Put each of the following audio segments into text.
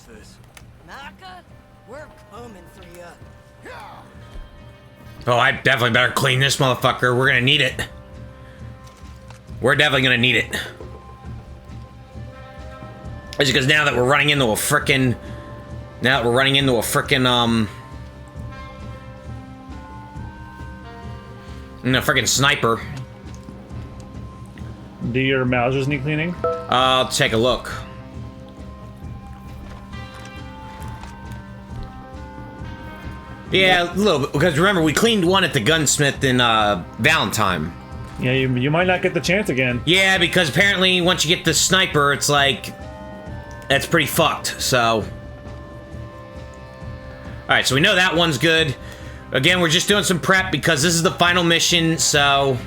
this. Naka, we're coming for you. Oh, I definitely better clean this motherfucker. We're gonna need it. We're definitely gonna need it. It's because now that we're running into a frickin'... Now that we're running into a frickin', a frickin' sniper. Do your Mausers need cleaning? I'll take a look. Yeah, a little bit, because remember, we cleaned one at the gunsmith in, Valentine. Yeah, you might not get the chance again. Yeah, because apparently once you get the sniper, it's like... That's pretty fucked, so... Alright, so we know that one's good. Again, we're just doing some prep because this is the final mission, so...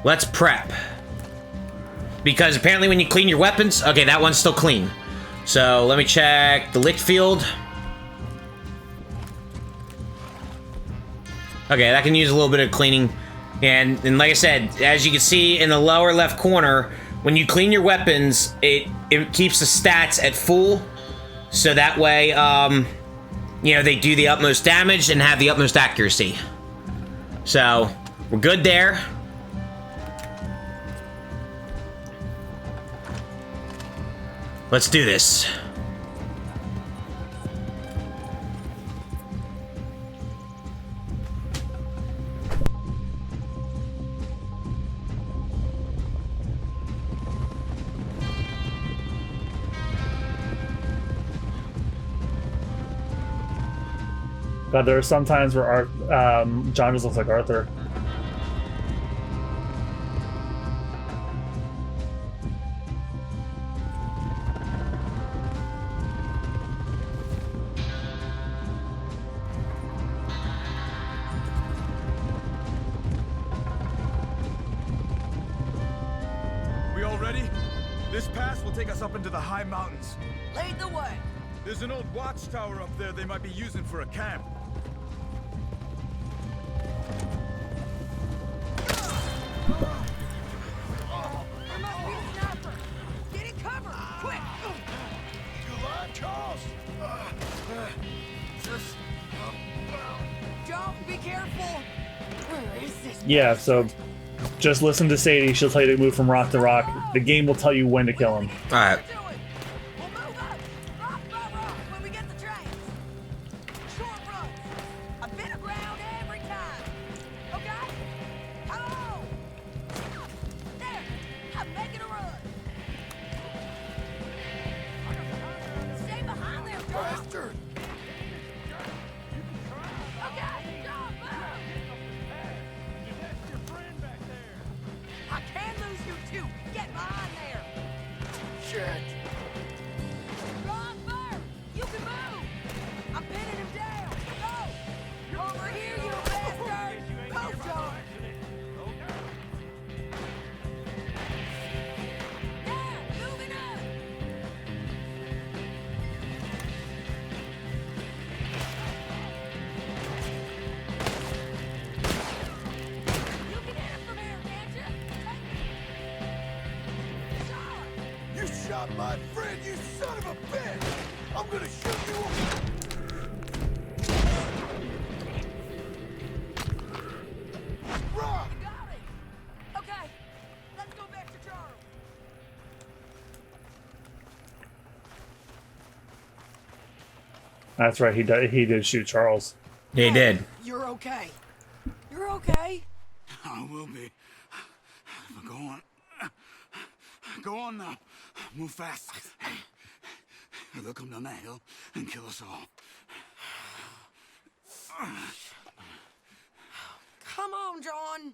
Let's prep. Because apparently when you clean your weapons... Okay, that one's still clean. So, let me check the lit field. Okay, that can use a little bit of cleaning. And like I said, as you can see in the lower left corner, when you clean your weapons, it keeps the stats at full. So that way, you know, they do the utmost damage and have the utmost accuracy. So, we're good there. Let's do this. God, there are some times where John just looks like Arthur. We all ready? This pass will take us up into the high mountains. Lead the way. There's an old watchtower up there they might be using for a camp. There must be a sniper. Get in cover, quick. You live, Charles? John, be careful. Where is this? Yeah, so just listen to Sadie. She'll tell you to move from rock to rock. The game will tell you when to kill him. Alright. Do it. We'll move up. Rock by rock when we get the trains. Short runs. A bit of ground every time. Okay? Come on. There. I'm making a run. Stay behind there, John. Bastard! Okay, John, move. I can lose you too. Get behind there. Shit! Run first. You can move. I'm pinning him down. Go. Over here, you bastard. Go, John. Now, moving up. You can hit him from here, can't you? John. You shot my friend, you son of a bitch! I'm gonna shoot you! Rock! You got it. Okay, let's go back to Charles. That's right. He did shoot Charles. Yeah, he did. You're okay. You're okay. I will be. Go on. Go on now. Move fast. They'll come down that hill and kill us all. Come on, John.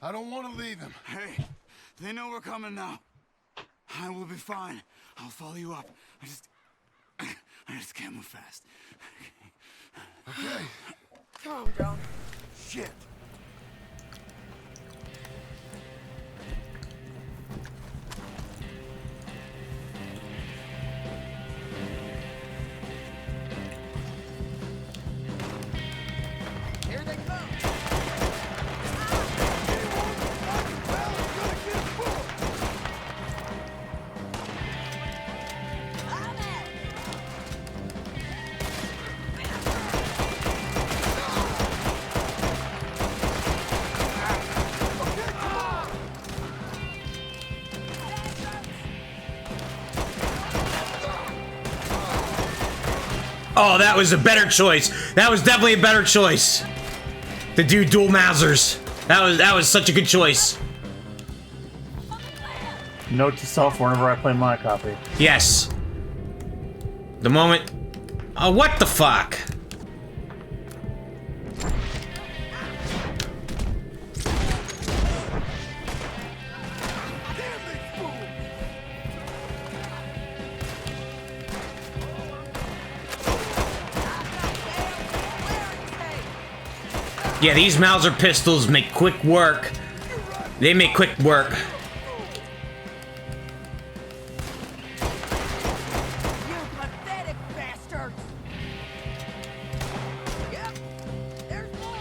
I don't want to leave them. Hey, they know we're coming now. I will be fine. I'll follow you up. I just can't move fast. Okay. Come on, John. Shit. Here they come. I'm at it. Oh, that was a better choice. That was definitely a better choice. To do dual Mausers. That was such a good choice. Note to self whenever I play my copy. Yes. The moment... Oh, what the fuck? Yeah, these Mauser pistols make quick work. They make quick work. You pathetic bastards! Yep, there's more!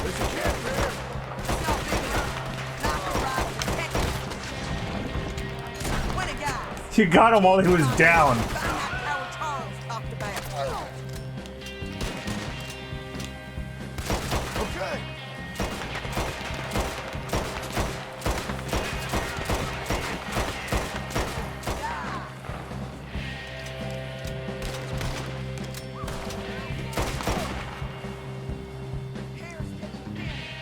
There's a camp there. Not big enough. Not the right detective. 20 guys. You got him while he was down. Found that Howard Charles talked about. Okay. Hair's getting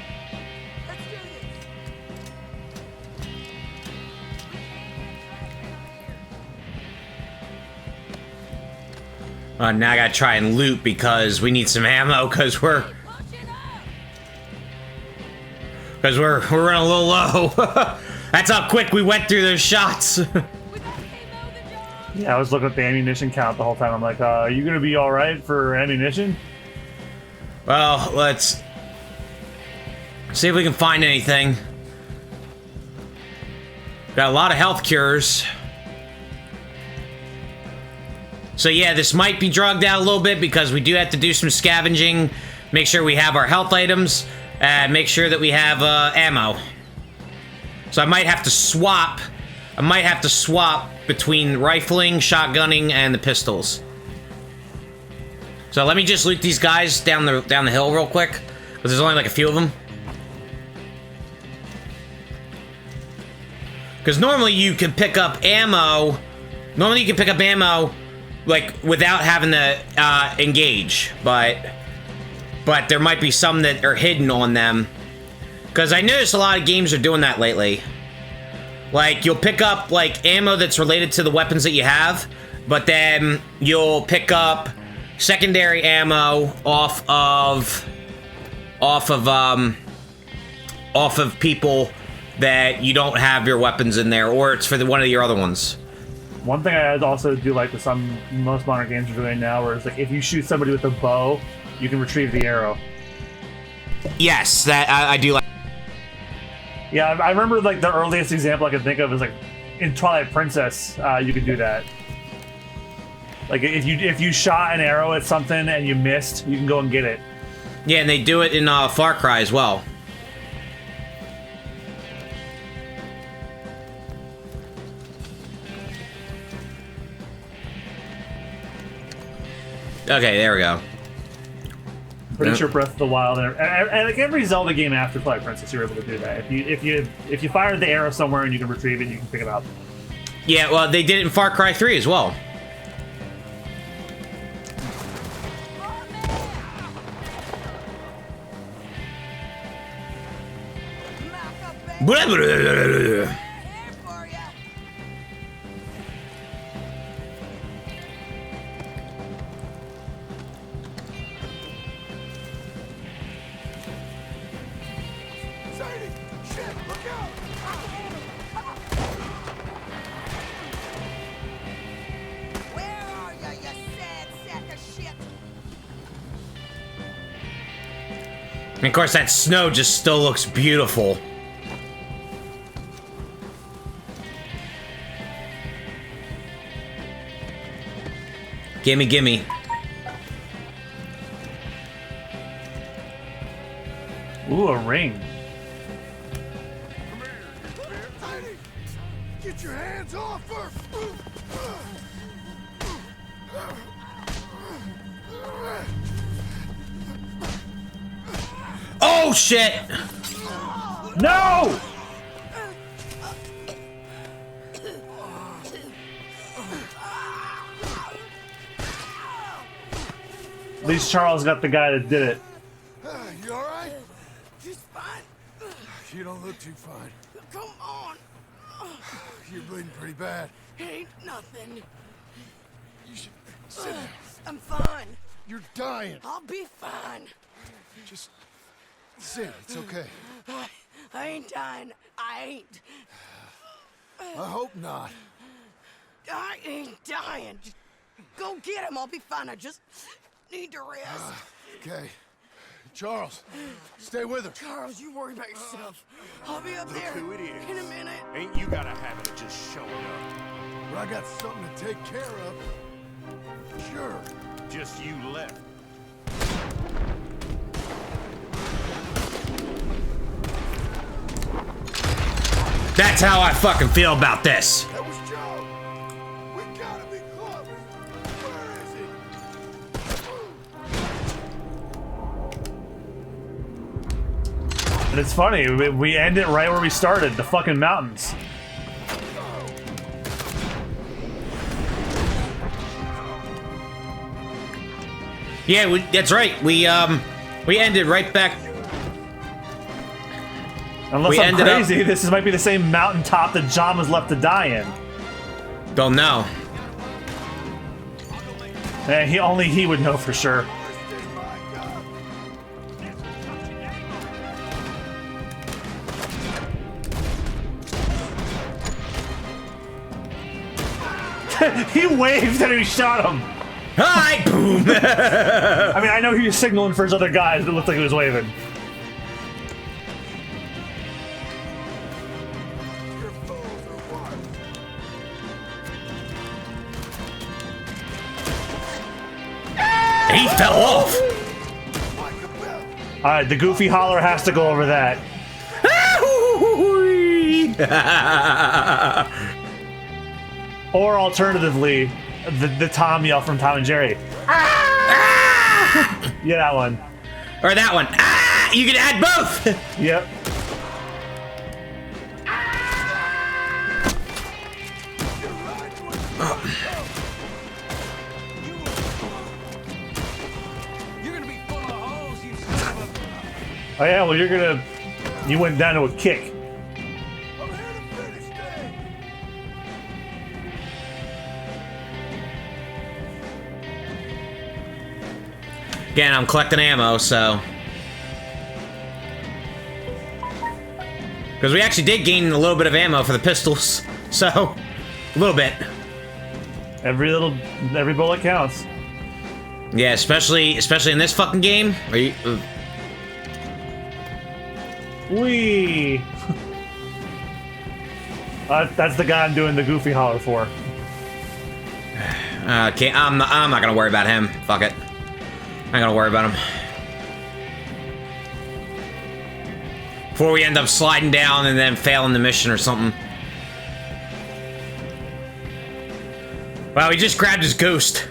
thin. Let's do this. Now I gotta try and loot because we need some ammo because we're running a little low. That's how quick we went through those shots. Yeah, I was looking at the ammunition count the whole time. I'm like, are you gonna be alright for ammunition? Well, let's see if we can find anything. Got a lot of health cures. So yeah, this might be drugged out a little bit because we do have to do some scavenging. Make sure we have our health items. And make sure that we have ammo. So I might have to swap. I might have to swap between rifling, shotgunning, and the pistols. So let me just loot these guys down the hill real quick, because there's only like a few of them. Because normally you can pick up ammo. Normally you can pick up ammo, like without having to engage, but there might be some that are hidden on them. Because I noticed a lot of games are doing that lately. Like, you'll pick up, like, ammo that's related to the weapons that you have, but then you'll pick up secondary ammo off of people that you don't have your weapons in there, or it's for one of your other ones. One thing I also do like with most modern games are doing now, where it's like, if you shoot somebody with a bow, you can retrieve the arrow. Yes, that I do like. Yeah, I remember like the earliest example I could think of is like in Twilight Princess, you could do that. Like if you shot an arrow at something and you missed, you can go and get it. Yeah, and they do it in Far Cry as well. Okay, there we go. Pretty sure Breath of the Wild and like every Zelda game after Twilight Princess, you're able to do that. If you fired the arrow somewhere and you can retrieve it, you can pick it up. Yeah, well, they did it in Far Cry 3 as well. Blah, blah, blah, blah, blah. And of course, that snow just still looks beautiful. Gimme, gimme. Ooh, a ring. Get your hands off her! Oh shit! No! At least Charles got the guy that did it. You alright? Just fine. You don't look too fine. Come on. You're bleeding pretty bad. Ain't nothing. You should sit down. I'm fine. You're dying. I'll be fine. Just sit. It's okay. I ain't dying. I ain't. I hope not. I ain't dying. Just go get him. I'll be fine. I just need to rest. Okay. Charles, stay with her. Charles, you worry about yourself. I'll be up there who it is. in a minute. Ain't you got a habit of just showing up? But I got something to take care of. Sure. Just you left. That's how I fucking feel about this. That was Joe. We gotta be close. Where is he? And it's funny, we end it right where we started, the fucking mountains. Yeah, that's right. We ended right back. Unless We I'm ended up- crazy, this might be the same mountaintop that John was left to die in. Don't know. And only he would know for sure. He waved and he shot him. Hi, boom. I mean, I know he was signaling for his other guys, but it looked like he was waving. You're fools or what? He fell off. Like the bell. Alright, the goofy holler has to go over that. Or alternatively, the Tom yell from Tom and Jerry. Yeah, that one. Or that one. Ah! You can add both. Yep. You're gonna be full of holes, you son of a... Oh yeah, well you went down to a kick. I'm here to finish things. Again, I'm collecting ammo, so. Because we actually did gain a little bit of ammo for the pistols. So, a little bit. Every bullet counts. Yeah, especially in this fucking game. Are you? Wee. That's the guy I'm doing the goofy holler for. Okay, I'm not gonna worry about him. Fuck it. I'm not gonna worry about him. Before we end up sliding down and then failing the mission or something. Wow, he just grabbed his ghost.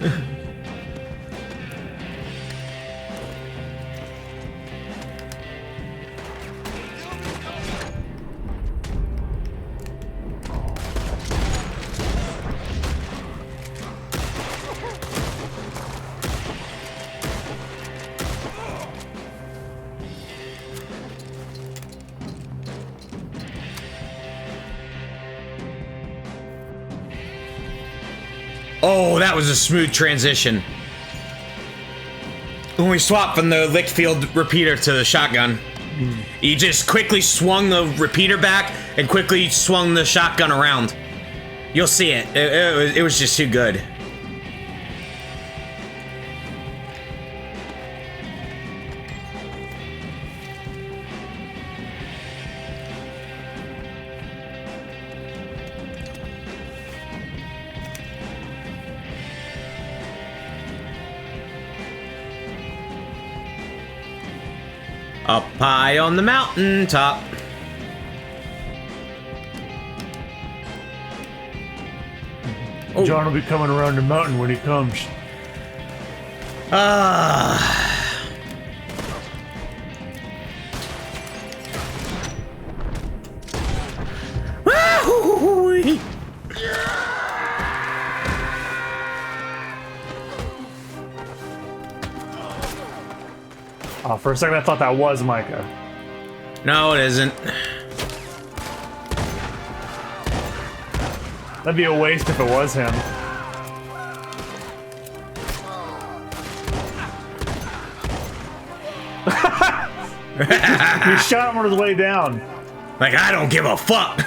Oh, that was a smooth transition. When we swapped from the Lichtfield repeater to the shotgun, he just quickly swung the repeater back and quickly swung the shotgun around. You'll see it. It was just too good. Up high on the mountain top. Oh. John will be coming around the mountain when he comes. For a second, I thought that was Micah. No, it isn't. That'd be a waste if it was him. You shot him on his way down. Like, I don't give a fuck.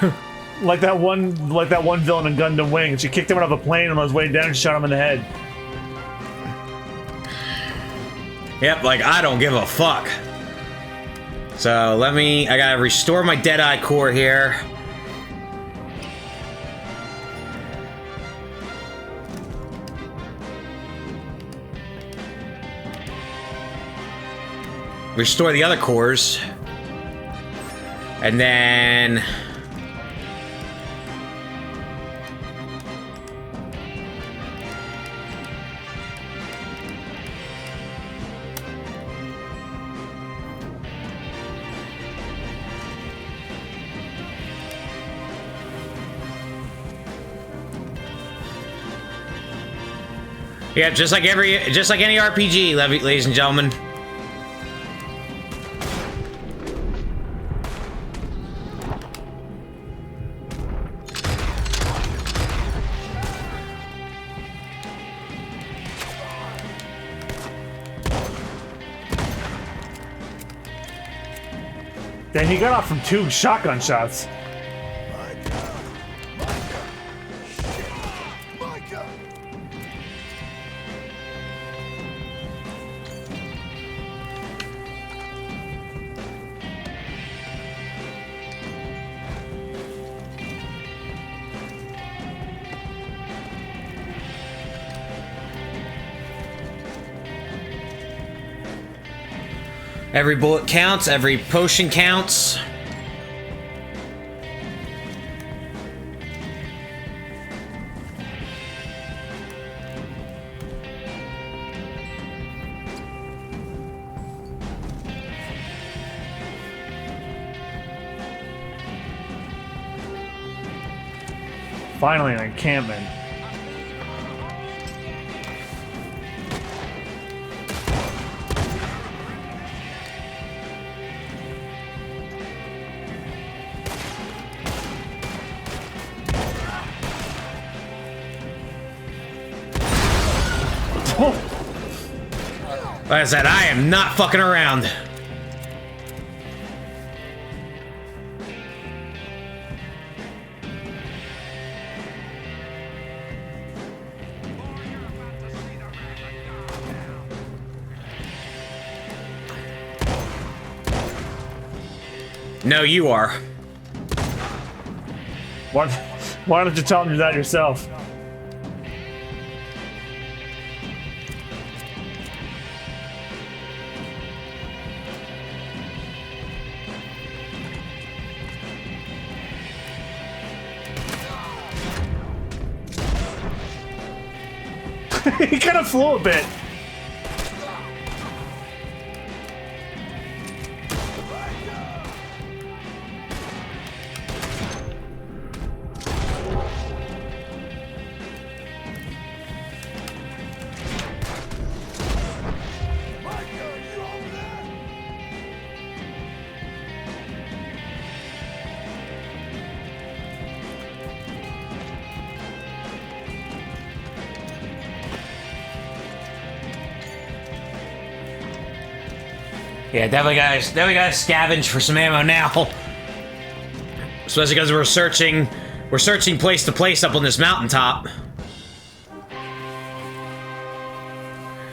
Like that one villain in Gundam Wing. She kicked him out of a plane on his way down and shot him in the head. Yep, like, I don't give a fuck. So, I gotta restore my Deadeye core here. Restore the other cores. And then... Yeah, just like any RPG, ladies and gentlemen. Then he got off from 2 shotgun shots. Every bullet counts, every potion counts. Finally, an encampment. Like I said, I am not fucking around. No, you are. Why don't you tell him that yourself? He kind of flew a bit. Yeah, definitely gotta scavenge for some ammo now. Especially because we're searching place to place up on this mountaintop.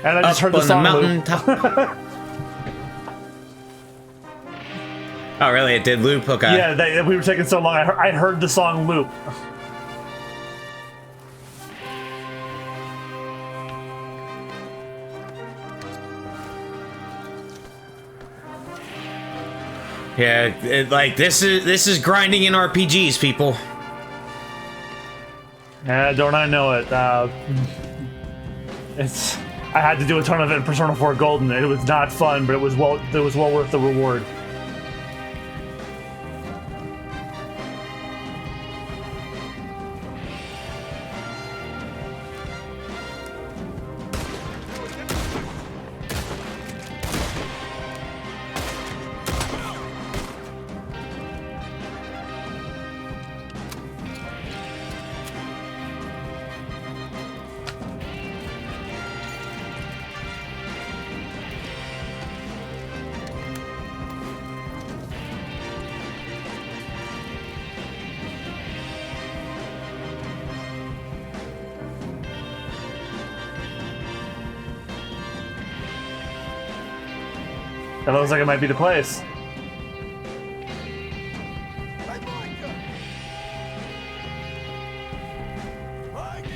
And I just heard the song loop. Oh, really? It did loop? Okay. Yeah, we were taking so long. I heard the song loop. Yeah, like this is grinding in RPGs, people. Don't I know it? I had to do a ton of it in Persona 4 Golden. It was not fun, but it was well worth the reward. That looks like it might be the place. Hey, Micah! Micah!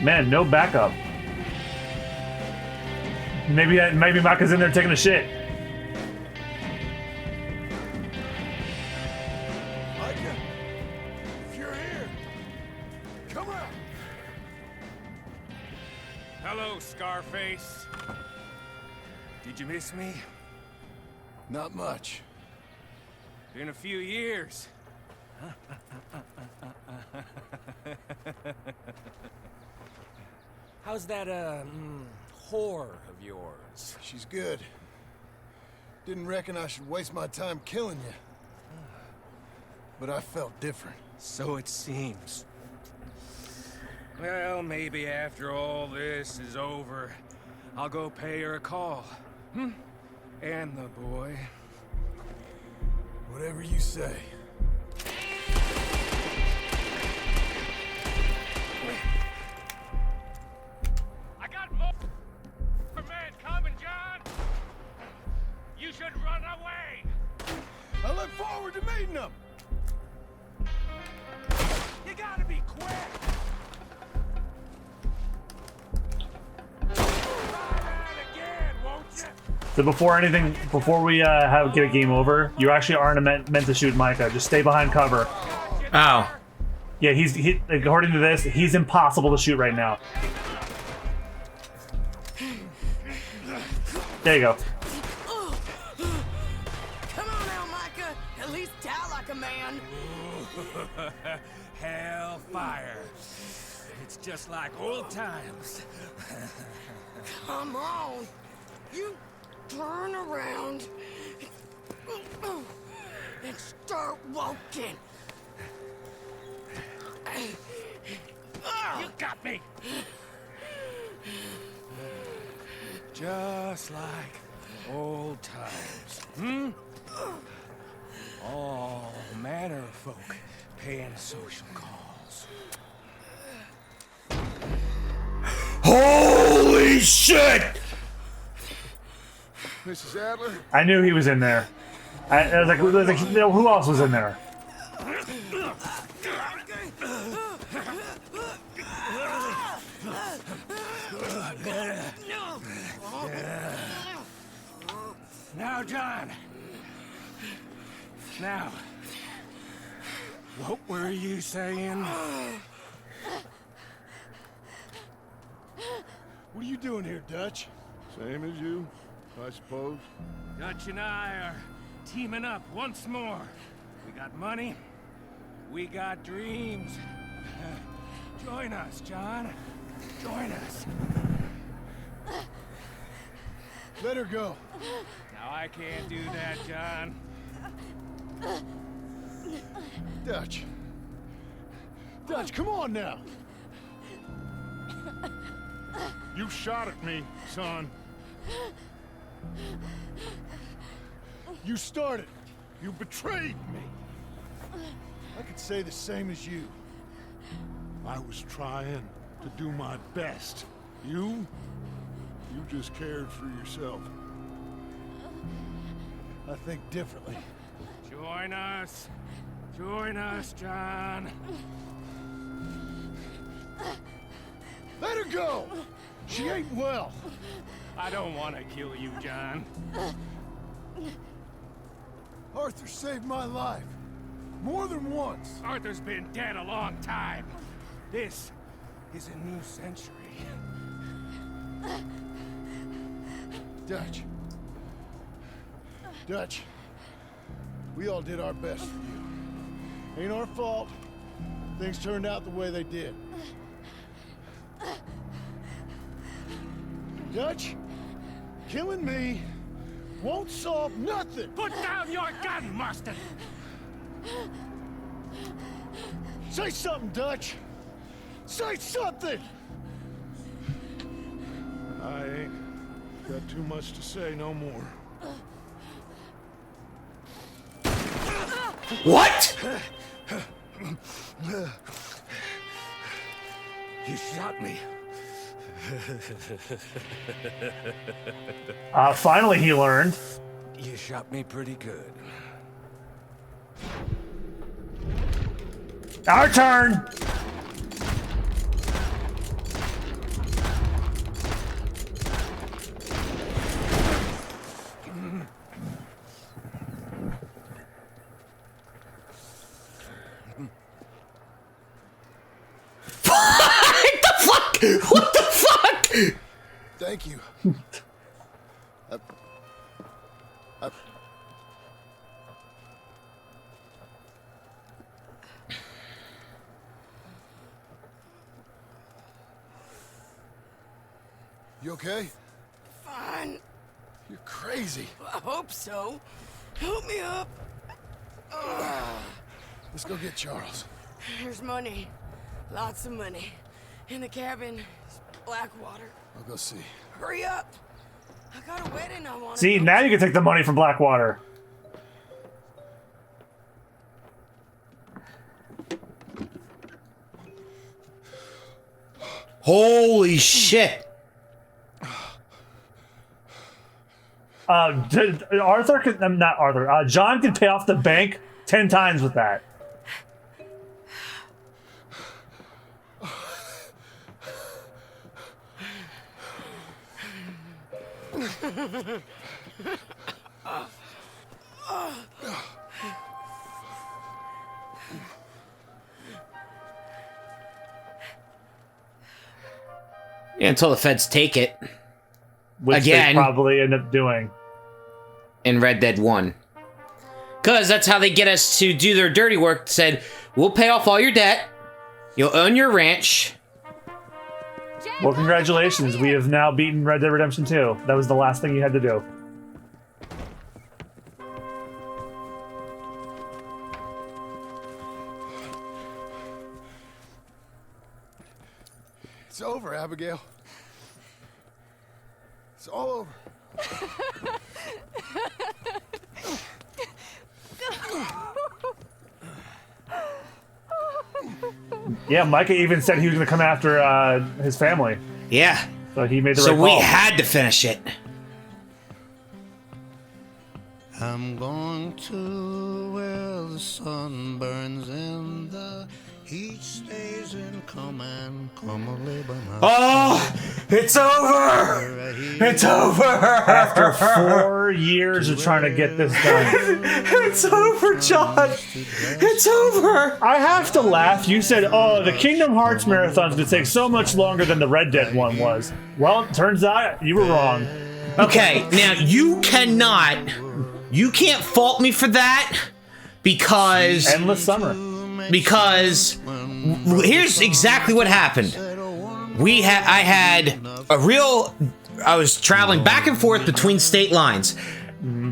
Man, no backup. Maybe Micah's in there taking a shit. Micah! If you're here, come out! Hello, Scarface. Did you miss me? Not much. Been a few years. How's that, whore of yours? She's good. Didn't reckon I should waste my time killing you. But I felt different. So it seems. Well, maybe after all this is over, I'll go pay her a call. And the boy. Whatever you say. I got more men coming, John. You should run away. I look forward to meeting them! You gotta be quick. Try that again, won't you? So before we get a game over, you actually aren't meant to shoot Micah. Just stay behind cover. Oh. Yeah, he according to this, he's impossible to shoot right now. There you go. Come on now, Micah. At least die like a man. Hellfire. It's just like old times. Come on. You turn around and start walking. You got me. Just like old times. All manner of folk paying social calls. Holy shit! Mrs. Adler? I knew he was in there. I was like, who else was in there? Now, John. Now, what were you saying? What are you doing here, Dutch? Same as you, I suppose. Dutch and I are teaming up once more. We got money. We got dreams. Join us, John. Join us. Let her go. Now, I can't do that, John. Dutch. Dutch, come on now. You shot at me, son. You started. You betrayed me. I could say the same as you. I was trying to do my best. You just cared for yourself. I think differently. Join us. Join us, John. Let her go! She ain't well. I don't want to kill you, John. Arthur saved my life. More than once. Arthur's been dead a long time. This is a new century. Dutch. Dutch. We all did our best for you. Ain't our fault. Things turned out the way they did. Dutch, killing me Won't solve nothing. Put down your gun, Marston! Say something, Dutch. Say something. I ain't got too much to say no more. What? You shot me. Finally, he learned. You shot me pretty good. Our turn. What the fuck? Thank you. You okay? Fine. You're crazy. I hope so. Help me up. Let's go get Charles. There's money. Lots of money. In the cabin is Blackwater. I'll go see. Hurry up. I got a wedding I want to See, now you can take the money from Blackwater. Holy shit. Arthur could, not Arthur, John could pay off the bank 10 times with that. Yeah, until the feds take it. Which Again. they probably end up doing. In Red Dead 1. Because that's how they get us to do their dirty work. Said, we'll pay off all your debt. You'll own your ranch. Well, congratulations. We have now beaten Red Dead Redemption 2. That was the last thing you had to do. It's over, Abigail. It's all over. Yeah, Micah even said he was going to come after his family. Yeah. So he made the So right we call. had to finish it. I'm going to where the sun burns and the heat stays in command. Come a labor my Oh, it's over. It's over. After 4 years of trying to get this done. It's over, John. It's over. I have to laugh. You said, oh, the Kingdom Hearts marathon's going to take so much longer than the Red Dead one was. Well, it turns out you were wrong. Okay, now you can't fault me for that because Endless Summer. here's exactly what happened. I was traveling back and forth between state lines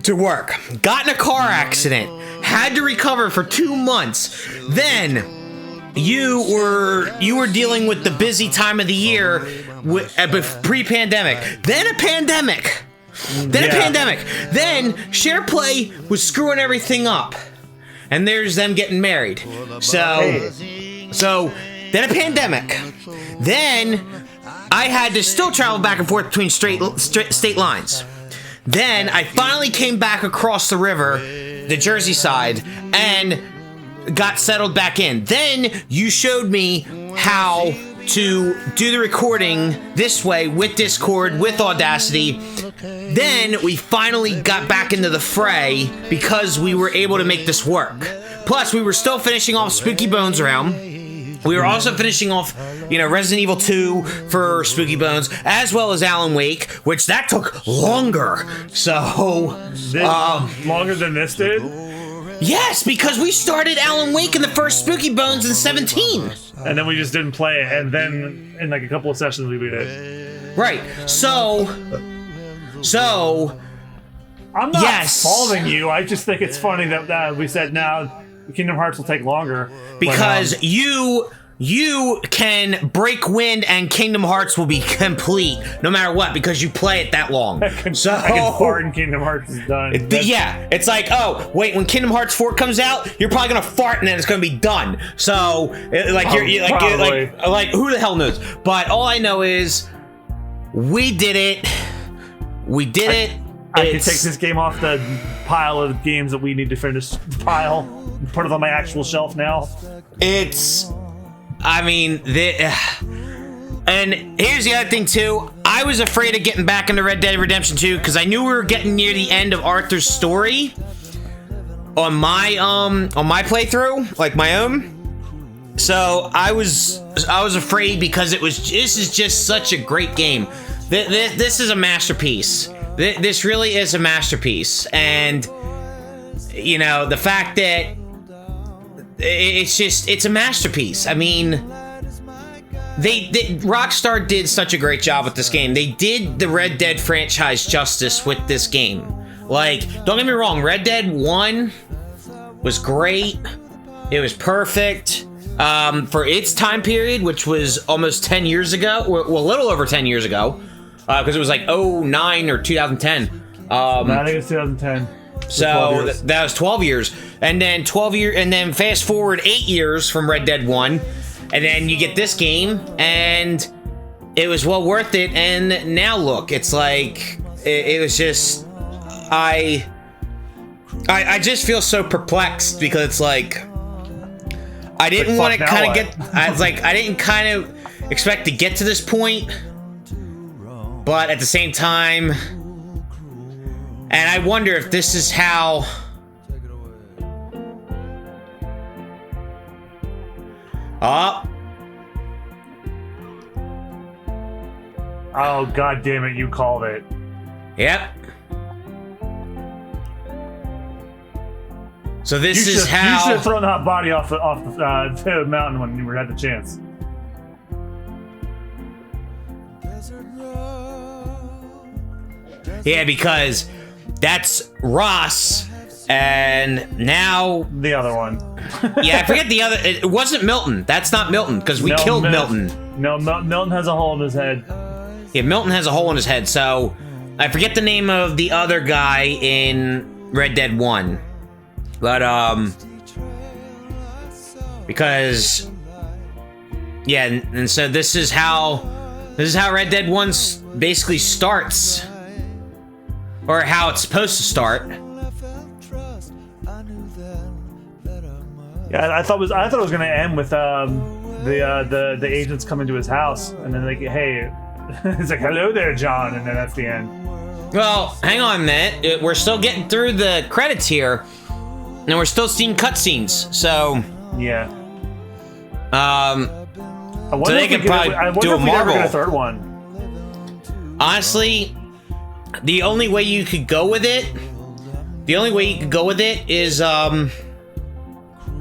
to work. Got in a car accident. Had to recover for 2 months. Then you were dealing with the busy time of the year pre-pandemic. Then a pandemic. Then SharePlay was screwing everything up. And there's them getting married. So then a pandemic. Then I had to still travel back and forth between state lines. Then I finally came back across the river, the Jersey side, and got settled back in. Then you showed me how to do the recording this way with Discord, with Audacity. Then we finally got back into the fray because we were able to make this work. Plus, we were still finishing off Spooky Bones Realm. We were also finishing off, Resident Evil 2 for Spooky Bones, as well as Alan Wake, which that took longer. So, Longer than this did? yes, because we started Alan Wake in the first Spooky Bones in 17. And then we just didn't play it, and then in like a couple of sessions we beat it. Right. So I'm not Yes. faulting you. I just think it's funny that we said now Kingdom Hearts will take longer. Because you can break wind and Kingdom Hearts will be complete no matter what because you play it that long. I can fart and Kingdom Hearts is done. Yeah, it's like, oh, wait, when Kingdom Hearts 4 comes out, you're probably gonna fart and then it's gonna be done. So, like, who the hell knows? But all I know is, we did it. We did it. I can take this game off the pile of games that we need to finish. Pile, and put it on my actual shelf now. I mean, and here's the other thing too. I was afraid of getting back into Red Dead Redemption 2 because I knew we were getting near the end of Arthur's story on my playthrough, like my own. So I was afraid because this is just such a great game. This is a masterpiece. This really is a masterpiece, and you know the fact that it's a masterpiece. I mean, Rockstar did such a great job with this game. They did the Red Dead franchise justice with this game. Like, don't get me wrong, Red Dead 1 was great. It was perfect for its time period, which was almost 10 years ago. Well, a little over 10 years ago, because it was like 09 or 2010. I think it's 2010. So that was 12 years, and then 12 years, and then fast forward 8 years from Red Dead 1, and then you get this game, and it was well worth it. And now look, it's like it was just I just feel so perplexed because it's like I didn't want to kind of get. I was like I didn't kind of expect to get to this point, but at the same time. And I wonder if this is how... Oh, god damn it, you called it. Yep. So this is how... You should have thrown the hot body off the mountain when you had the chance. Yeah, because... That's Ross, and now... The other one. Yeah, I forget the other... It wasn't Milton. That's not Milton, because we killed Milton. No, Milton has a hole in his head. Yeah, Milton has a hole in his head, so... I forget the name of the other guy in Red Dead 1. But, because... Yeah, and so this is how Red Dead 1 basically starts. Or how it's supposed to start. Yeah, I thought it was gonna end with the agents coming to his house and then like, hey, it's like, hello there, John, and then that's the end. Well, hang on a minute. We're still getting through the credits here, and we're still seeing cutscenes. So yeah. So they can probably do a Marvel. A third one. Honestly. The only way you could go with it is have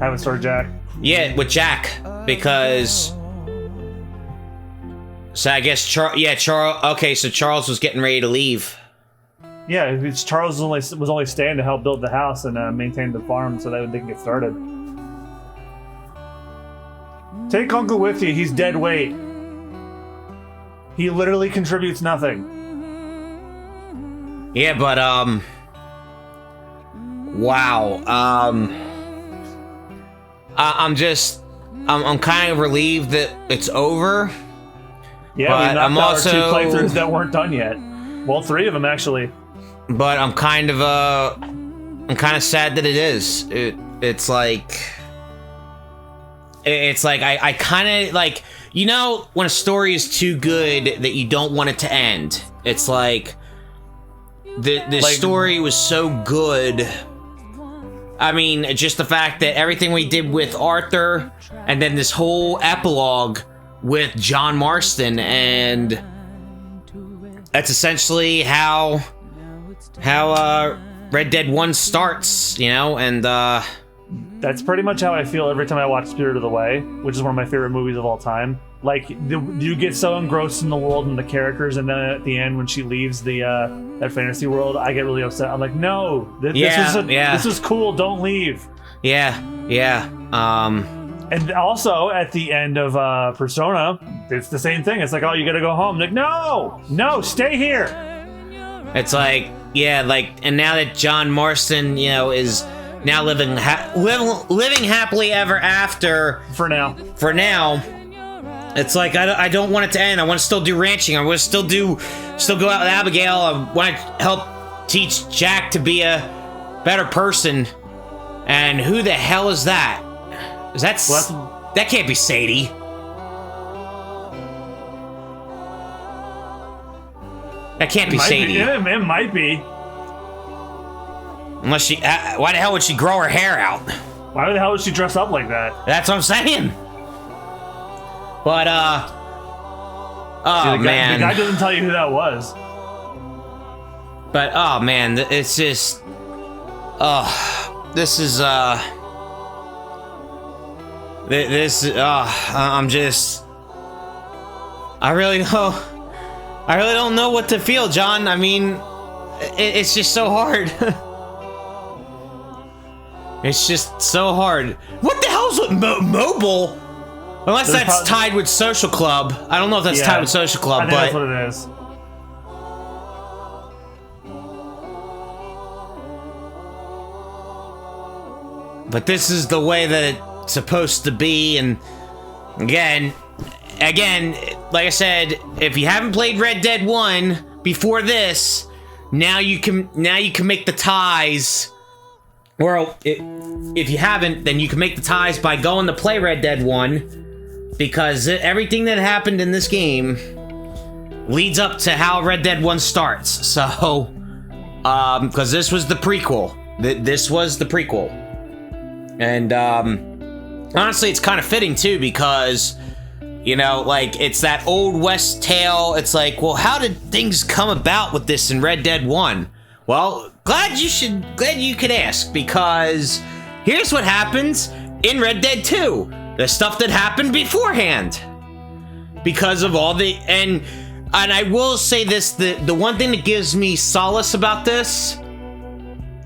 it start Jack. Yeah, with Jack, because so I guess Charles. Okay, so Charles was getting ready to leave. Yeah, Charles was only staying to help build the house and maintain the farm, so that they can get started. Take Uncle with you. He's dead weight. He literally contributes nothing. Yeah, but, wow, I'm kind of relieved that it's over. Yeah, but I'm also 2 playthroughs that weren't done yet. Well, 3 of them, actually. But I'm kind of sad that it is. It's like I kind of, like, you know, when a story is too good that you don't want it to end. It's like... The story was so good. I mean, just the fact that everything we did with Arthur, and then this whole epilogue with John Marston, and that's essentially how Red Dead 1 starts, you know, and That's pretty much how I feel every time I watch Spirit of the Way, which is one of my favorite movies of all time. Like, you get so engrossed in the world and the characters, and then at the end, when she leaves the that fantasy world, I get really upset. I'm like, no, this was cool. Don't leave. Yeah. And also, at the end of Persona, it's the same thing. It's like, oh, you gotta go home. Like, no, stay here. It's like, and now that John Marston, is now living happily ever after. For now. It's like, I don't want it to end. I want to still do ranching. I want to still go out with Abigail. I want to help teach Jack to be a better person. And who the hell is that? That can't be Sadie. That can't be Sadie. It might be. Unless she... why the hell would she grow her hair out? Why the hell would she dress up like that? That's what I'm saying. But, man. The guy doesn't tell you who that was. But, oh, man, it's just... this is, I'm just... I really don't know what to feel, John. I mean, it's just so hard. It's just so hard. What the hell's with mobile? Unless that's tied with Social Club. I don't know if that's tied with Social Club, I think that's what it is. But this is the way that it's supposed to be, and again, like I said, if you haven't played Red Dead 1 before this, now you can make the ties. Or if you haven't, then you can make the ties by going to play Red Dead 1. Because everything that happened in this game leads up to how Red Dead 1 starts. So, because this was the prequel. This was the prequel. And, honestly, it's kind of fitting, too, because, like, it's that old West tale. It's like, well, how did things come about with this in Red Dead 1? Well, glad you could ask, because here's what happens in Red Dead 2. The stuff that happened beforehand. Because of all the... And I will say this, the one thing that gives me solace about this...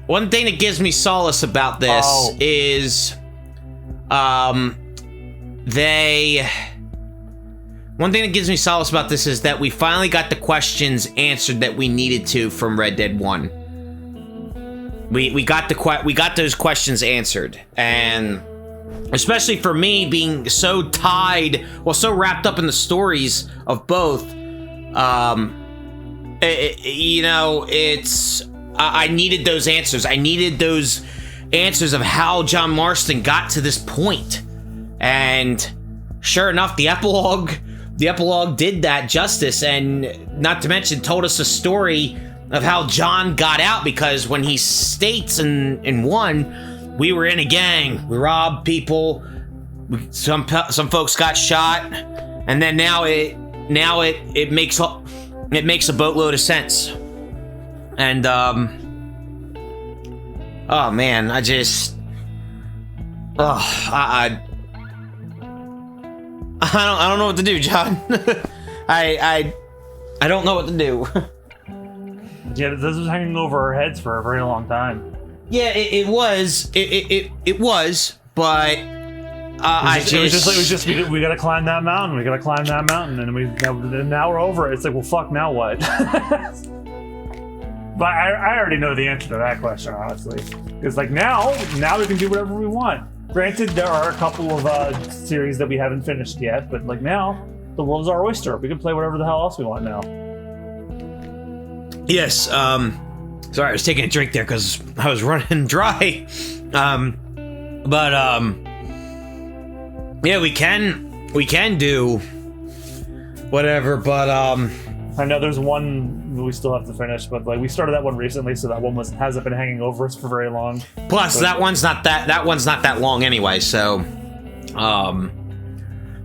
One thing that gives me solace about this is... One thing that gives me solace about this is that we finally got the questions answered that we needed to from Red Dead 1. We got those questions answered, and... Especially for me, being so so wrapped up in the stories of both, I needed those answers. I needed those answers of how John Marston got to this point. And sure enough, the epilogue did that justice, and not to mention told us a story of how John got out, because when he states in 1, we were in a gang. We robbed people. Some folks got shot, and then now it makes a boatload of sense. And oh man, I don't know what to do, John. I don't know what to do. Yeah, this was hanging over our heads for a very long time. Yeah, it was, but we gotta climb that mountain. And now we're over it. It's like, well, fuck, now what? But I already know the answer to that question, honestly. Because like now we can do whatever we want. Granted, there are a couple of series that we haven't finished yet, but like now, the world's our oyster. We can play whatever the hell else we want now. Yes. Sorry, I was taking a drink there because I was running dry. Yeah, we can do whatever, but I know there's one we still have to finish, but like we started that one recently, so that one hasn't been hanging over us for very long. Plus, that one's not that long anyway. So,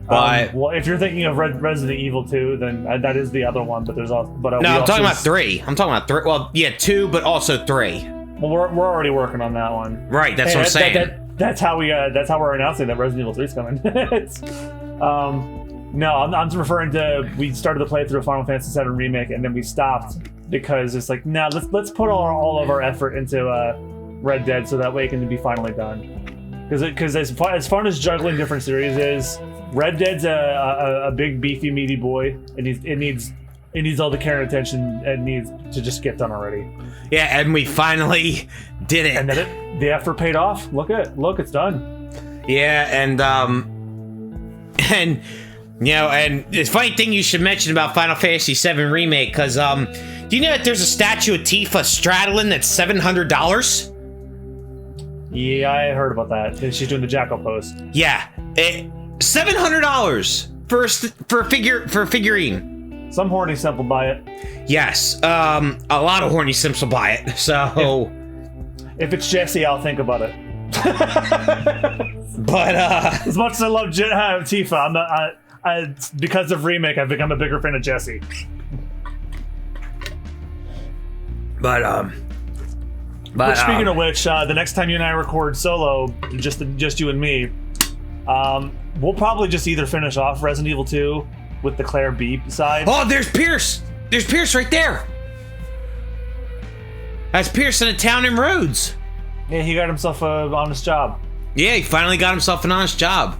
but well, if you're thinking of Resident Evil 2, then that is the other one. But there's also no, I'm talking about 3. I'm talking about 3. Well, yeah, 2, but also 3. Well, we're already working on that one. Right, that's what I'm saying. That's how we're announcing that Resident Evil 3 is coming. No, I'm referring to we started the playthrough of Final Fantasy VII Remake and then we stopped because it's like, nah, let's put all of our effort into Red Dead so that way it can be finally done. Because as fun as juggling different series is, Red Dead's a big beefy meaty boy. It needs all the care and attention it needs to just get done already. Yeah, and we finally did it. And then the effort paid off. Look, it's done. Yeah, and you know, and the funny thing you should mention about Final Fantasy VII Remake, because do you know that there's a statue of Tifa straddling that's $700? Yeah, I heard about that. She's doing the jackal pose. Yeah, $700 for a figurine. Some horny simp will buy it. Yes, a lot of horny simps will buy it. So if it's Jesse, I'll think about it. But as much as I love Tifa, because of Remake, I've become a bigger fan of Jesse. But speaking of which, the next time you and I record solo, just you and me, we'll probably just either finish off Resident Evil 2 with the Claire Beep side. Oh, there's Pierce! There's Pierce right there! That's Pierce in a town in Rhodes. Yeah, he got himself an honest job. Yeah, he finally got himself an honest job.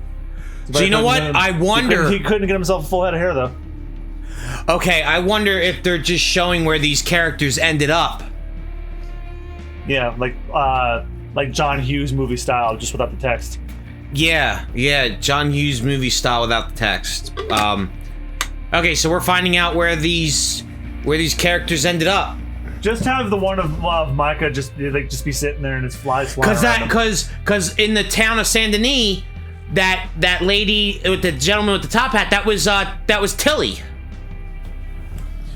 So you know what? I wonder... He couldn't get himself a full head of hair, though. Okay, I wonder if they're just showing where these characters ended up. Yeah, like John Hughes movie style, just without the text. Yeah, John Hughes movie style without the text. Okay, so we're finding out where these characters ended up. Just have the one of Micah just be sitting there and his flies flying around him. Cause in the town of Saint Denis, that lady with the gentleman with the top hat, that was Tilly.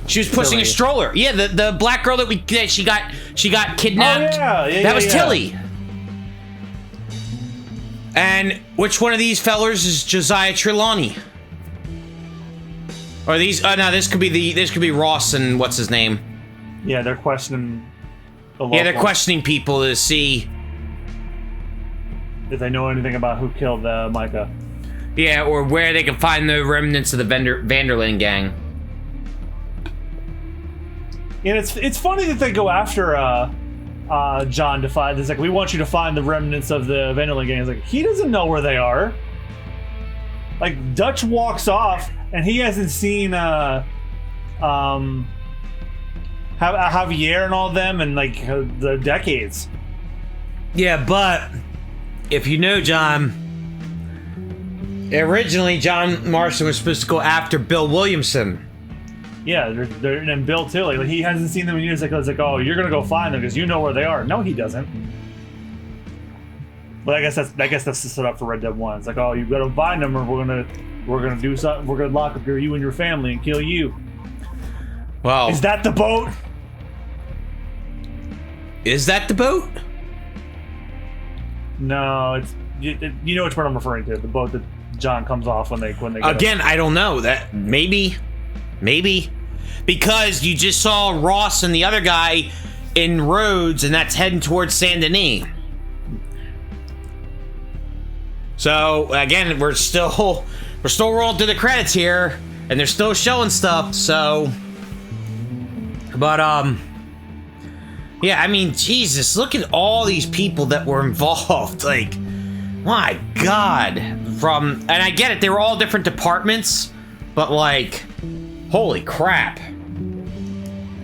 She was pushing a stroller. Yeah, the black girl that she got kidnapped. Oh, yeah, that was Tilly. And which one of these fellers is Josiah Trelawney? Or these? Oh no, this could be Ross and what's his name? Yeah, they're questioning. They're questioning people to see if they know anything about who killed Micah. Yeah, or where they can find the remnants of the Vanderlyn gang. And it's funny that they go after John to find. It's like, we want you to find the remnants of the Vanderlyn gang. It's like, he doesn't know where they are. Like, Dutch walks off and he hasn't seen Javier and all them in like the decades. Yeah, but if you know John, originally John Marston was supposed to go after Bill Williamson. Yeah, and Bill too. Like, he hasn't seen them in years. Like, it's like, oh, you're gonna go find them because you know where they are. No, he doesn't. But I guess that's the setup for Red Dead 1. It's like, oh, you gotta find them, or we're gonna do something. We're gonna lock up you and your family and kill you. Well, is that the boat? Is that the boat? No, it's you know which one I'm referring to. The boat that John comes off when they again. I don't know that maybe because you just saw Ross and the other guy in Rhodes, and that's heading towards Saint Denis. So again, we're still rolling through the credits here, and they're still showing stuff. So, but yeah, I mean, Jesus, look at all these people that were involved. Like, my God, and I get it, they were all different departments, but like, holy crap.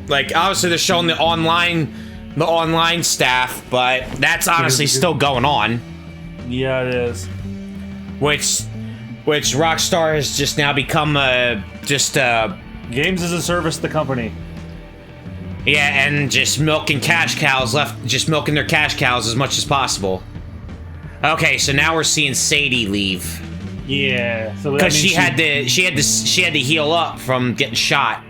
Like, obviously they're showing the online staff, but that's honestly still going on. Yeah, it is. Which Rockstar has just now become games as a service, the company. Yeah, and just milking their cash cows as much as possible. Okay, so now we're seeing Sadie leave. Yeah, so because she had to heal up from getting shot.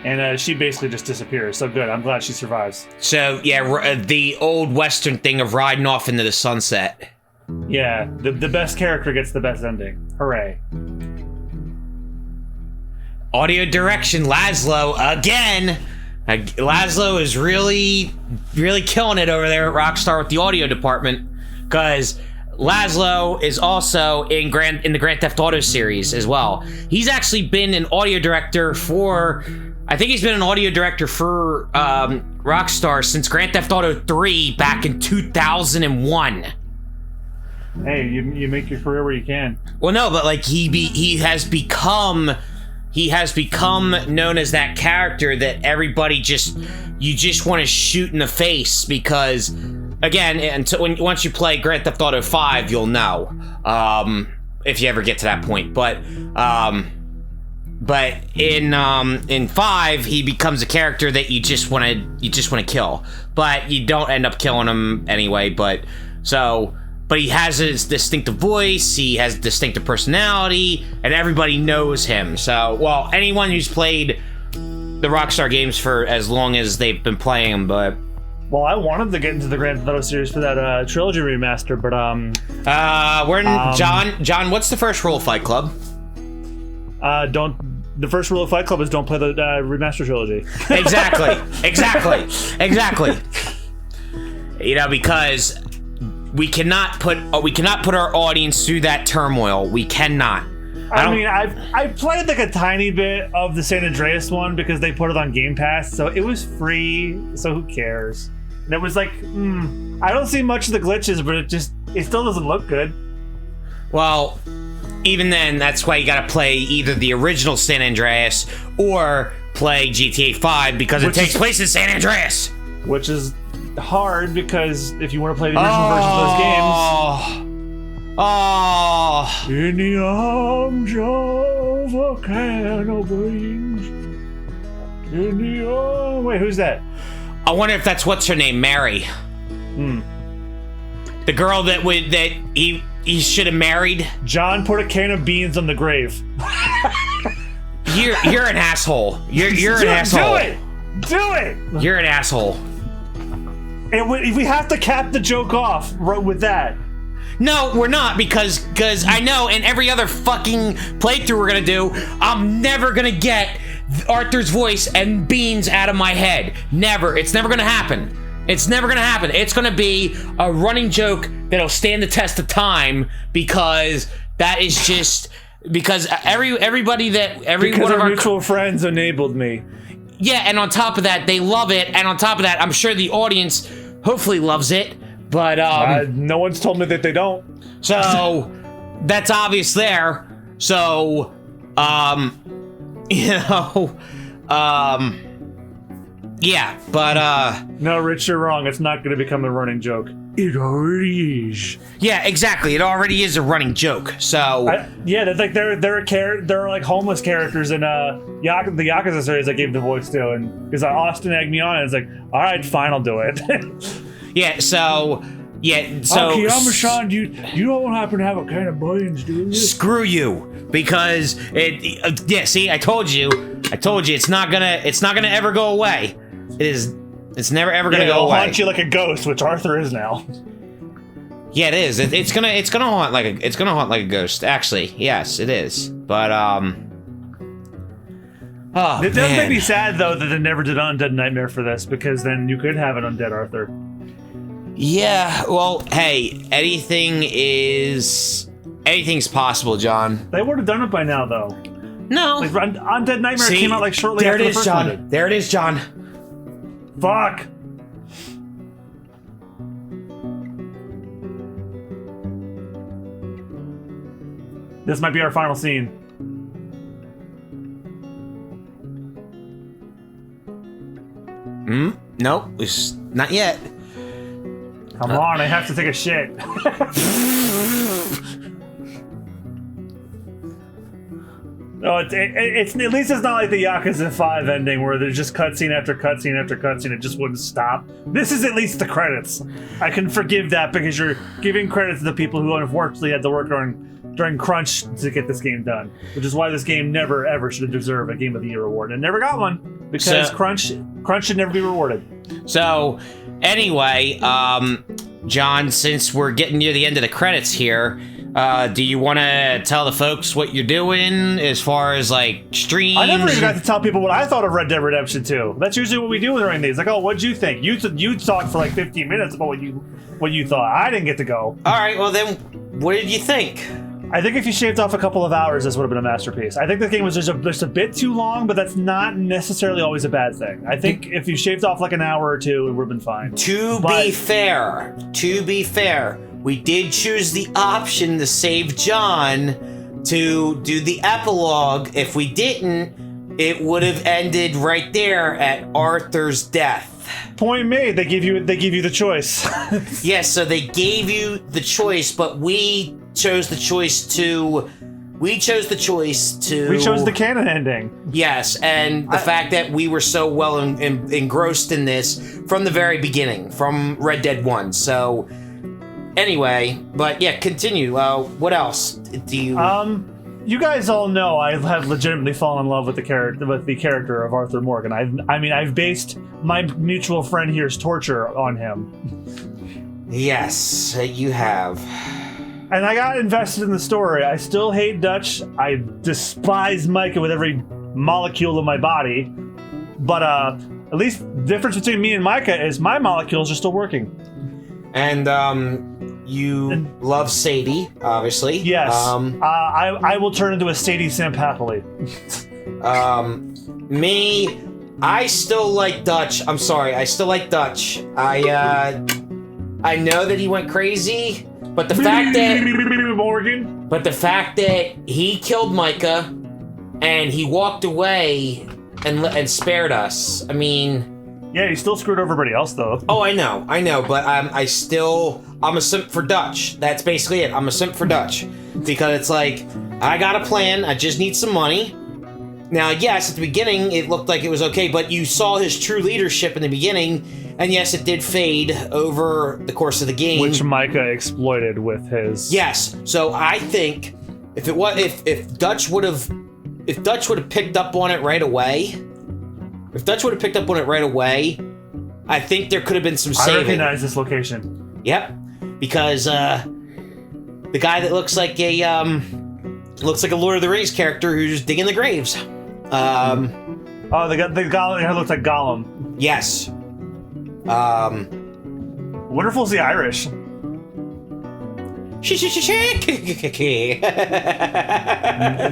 And she basically just disappears. So good. I'm glad she survives. So yeah, the old Western thing of riding off into the sunset. Yeah, the best character gets the best ending. Hooray! Audio direction, Laszlo again. Laszlo is really, really killing it over there at Rockstar with the audio department, because Laszlo is also in the Grand Theft Auto series as well. He's actually been an audio director for, I think he's been an audio director for Rockstar since Grand Theft Auto 3 back in 2001. Hey, you make your career where you can. Well, no, but like he has become known as that character that everybody you just want to shoot in the face, because again, once you play Grand Theft Auto 5, you'll know if you ever get to that point. But in 5, he becomes a character that you just want to kill, but you don't end up killing him anyway. But he has his distinctive voice, he has distinctive personality, and everybody knows him. So, well, anyone who's played the Rockstar games for as long as they've been playing them, but... Well, I wanted to get into the Grand Theft Auto series for that trilogy remaster, but, John, what's the first rule of Fight Club? The first rule of Fight Club is don't play the remaster trilogy. Exactly. You know, because... We cannot put our audience through that turmoil. We cannot. I mean, I've played like a tiny bit of the San Andreas one because they put it on Game Pass, so it was free. So who cares? And it was like, I don't see much of the glitches, but it still doesn't look good. Well, even then, that's why you gotta play either the original San Andreas or play GTA 5 because it takes place in San Andreas, which is hard because if you want to play the original version of those games, in the arms of a can of beans, wait, who's that? I wonder if that's what's her name, Mary. The girl that he should have married. John put a can of beans on the grave. You're an asshole. You're an asshole. Do it. You're an asshole. And we have to cap the joke off with that. No, we're not, because I know in every other fucking playthrough we're gonna do, I'm never gonna get Arthur's voice and beans out of my head. Never. It's never gonna happen. It's never gonna happen. It's gonna be a running joke that'll stand the test of time, because that is just because everybody that every because one of our mutual friends enabled me. Yeah, and on top of that, they love it, and on top of that, I'm sure the audience hopefully loves it, but no one's told me that they don't. So that's obvious there. So yeah, but no, Rich, you're wrong. It's not going to become a running joke. It already is. Yeah, exactly. It already is a running joke. So yeah, they're like homeless characters in the Yakuza series I gave the voice to, and because Austin egged me on, and it's like, all right, fine, I'll do it. So Akiyama-san, you don't happen to have a can of beans, do you? Screw you, because see, I told you, it's not gonna ever go away. It's never ever gonna go away. It'll haunt you like a ghost, which Arthur is now. Yeah, it is. It's gonna haunt like a ghost. Actually, yes, it is. But it does make me sad though that they never did Undead Nightmare for this, because then you could have an Undead Arthur. Yeah. Well, hey, anything's possible, John. They would have done it by now, though. No. Like Undead Nightmare came out like shortly after the first one. There it is, John. Fuck. This might be our final scene. Nope, it's not yet. Come on, I have to take a shit. No, it's at least it's not like the Yakuza 5 ending where there's just cutscene after cutscene after cutscene. It just wouldn't stop. This is at least the credits. I can forgive that because you're giving credit to the people who unfortunately had to work during crunch to get this game done, which is why this game never ever should have deserved a Game of the Year award, and never got one because crunch should never be rewarded. So anyway, John, since we're getting near the end of the credits here, Do you want to tell the folks what you're doing as far as like streams? I never even got to tell people what I thought of Red Dead Redemption 2. That's usually what we do during these. Like, oh, what'd you think? You talked for like 15 minutes about what you thought. I didn't get to go. All right, well then, what did you think? I think if you shaved off a couple of hours, this would have been a masterpiece. I think the game was just a bit too long, but that's not necessarily always a bad thing. I think if you shaved off like an hour or two, it would have been fine. To be fair, we did choose the option to save John to do the epilogue. If we didn't, it would have ended right there at Arthur's death. Point made. They give you the choice. Yes, so they gave you the choice, but we chose the canon ending. Yes, and the fact that we were so well engrossed in this from the very beginning, from Red Dead 1. So, anyway, but yeah, continue. What else do you... You guys all know I have legitimately fallen in love with the character of Arthur Morgan. I've based my mutual friend here's torture on him. Yes, you have. And I got invested in the story. I still hate Dutch. I despise Micah with every molecule of my body. But at least the difference between me and Micah is my molecules are still working. And you love Sadie, obviously. Yes. I will turn into a Sadie simp happily. Me, I still like Dutch. I'm sorry, I still like Dutch. I know that he went crazy. But the fact that he killed Micah and he walked away and spared us. I mean, yeah, he still screwed everybody else though. Oh, I know, but I'm a simp for Dutch. That's basically it. I'm a simp for Dutch because it's like I got a plan. I just need some money. Now, yes, at the beginning it looked like it was okay, but you saw his true leadership in the beginning. And yes, it did fade over the course of the game, which Micah exploited with his. Yes, so I think if Dutch would have picked up on it right away, I think there could have been some saving. I recognize this location. Yep, because the guy that looks like a Lord of the Rings character who's digging the graves. The guy looks like Gollum. Yes. Wonderful's the Irish. And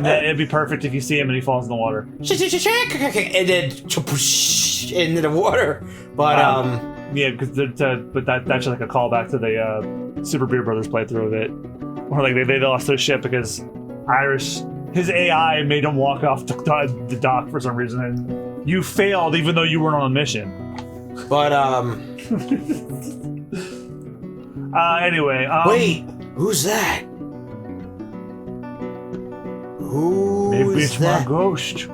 it'd be perfect if you see him and he falls in the water. And then into the water. But yeah, but that's just like a callback to the Super Beer Brothers playthrough of it, where like they lost their ship because his AI made him walk off the dock for some reason, and you failed even though you weren't on a mission. But anyway, wait, who's that? Maybe it's my ghost.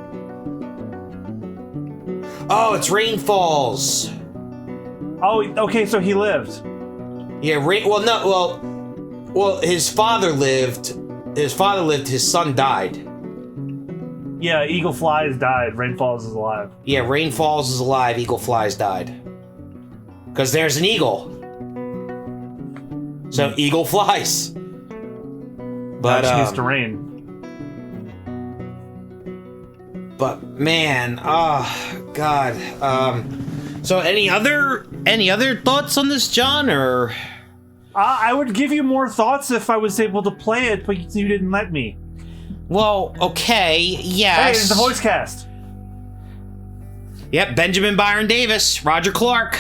Oh, it's Rain Falls. Oh, okay, so he lived. Yeah, well, his father lived. His son died. Yeah, Eagle Flies died. Rain Falls is alive. Yeah, Rain Falls is alive. Eagle Flies died. Because there's an eagle. So Eagle Flies. But she needs to rain. But man, oh God. So any other thoughts on this, John, or? I would give you more thoughts if I was able to play it, but you didn't let me. Well, okay, yes. Hey, it's the voice cast. Yep, Benjamin Byron Davis, Roger Clark.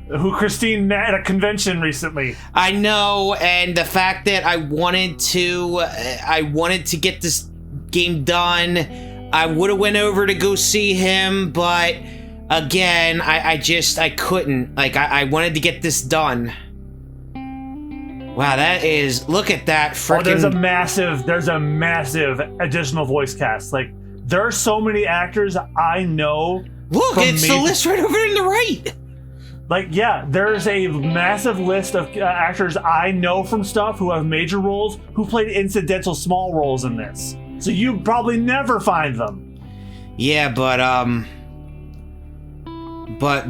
Who Christine met at a convention recently. I know, and the fact that I wanted to get this game done, I would have went over to go see him, but again, I couldn't. Like, I wanted to get this done. Wow, look at that freaking... Oh, there's a massive additional voice cast. Like, there are so many actors I know. Look, it's the list right over in the right. Like, yeah, there's a massive list of actors I know from stuff who have major roles, who played incidental small roles in this. So you probably never find them. Yeah, but